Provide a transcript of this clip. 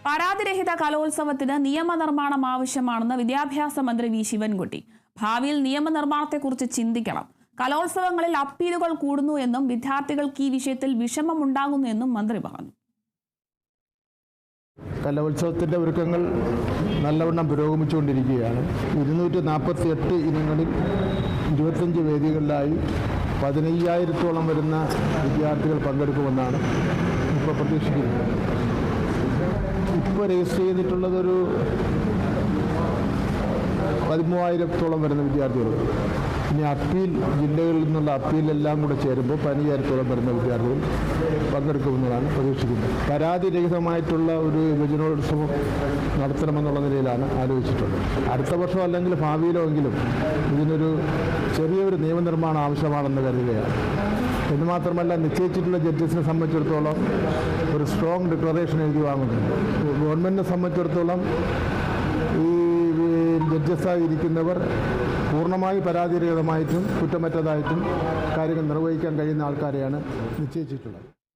പരാതിരഹിത കലോത്സവത്തിന് നിയമനിർമ്മാണം ആവശ്യമാണെന്ന് വിദ്യാഭ്യാസ മന്ത്രി വി ശിവൻകുട്ടി. ഭാവിയിൽ നിയമനിർമ്മാണത്തെക്കുറിച്ച് ചിന്തിക്കണം. കലോത്സവങ്ങളിൽ അപ്പീലുകൾ കൂടുന്നു എന്നും വിദ്യാർത്ഥികൾക്ക് ഈ വിഷയത്തിൽ വിഷമമുണ്ടാകുന്നു എന്നും മന്ത്രി പറഞ്ഞു. കലോത്സവത്തിൻ്റെ ഒരുക്കങ്ങൾ നല്ലവണ്ണം പുരോഗമിച്ചുകൊണ്ടിരിക്കുകയാണ്. 248 ഇനങ്ങളിൽ 25 വേദികളിലായി 15,000-ഓളം വരുന്ന വിദ്യാർത്ഥികൾ പങ്കെടുക്കുമെന്നാണ് ഇപ്പോൾ പ്രതീക്ഷിക്കുന്നത്. ഇപ്പോൾ രജിസ്റ്റർ ചെയ്തിട്ടുള്ളതൊരു 13,000-ഓളം വരുന്ന വിദ്യാർത്ഥികൾ. ഇനി അപ്പീൽ ജില്ലകളിൽ നിന്നുള്ള അപ്പീലെല്ലാം കൂടെ ചേരുമ്പോൾ 15,000-ഓളം വരുന്ന വിദ്യാർത്ഥികൾ പങ്കെടുക്കുമെന്നാണ് പ്രതീക്ഷിക്കുന്നത്. പരാതിരഹിതമായിട്ടുള്ള ഒരു യുവജനോത്സവം നടത്തണമെന്നുള്ള നിലയിലാണ് ആലോചിച്ചിട്ടുള്ളത്. അടുത്ത വർഷം അല്ലെങ്കിൽ ഭാവിയിലോ എങ്കിലും ഇതിനൊരു ചെറിയൊരു നിയമനിർമ്മാണം ആവശ്യമാണെന്ന് കരുതുകയാണ്. എന്ന് മാത്രമല്ല, നിശ്ചയിച്ചിട്ടുള്ള ജഡ്ജസിനെ സംബന്ധിച്ചിടത്തോളം ഒരു സ്ട്രോങ് ഡിക്ലറേഷൻ എഴുതി വാങ്ങുന്നുണ്ട്. ഗവൺമെൻറ്റിനെ സംബന്ധിച്ചിടത്തോളം ഈ ജഡ്ജസായി ഇരിക്കുന്നവർ പൂർണ്ണമായി പരാതിരഹിതമായിട്ടും കുറ്റമറ്റതായിട്ടും കാര്യങ്ങൾ നിർവഹിക്കാൻ കഴിയുന്ന ആൾക്കാരെയാണ് നിശ്ചയിച്ചിട്ടുള്ളത്.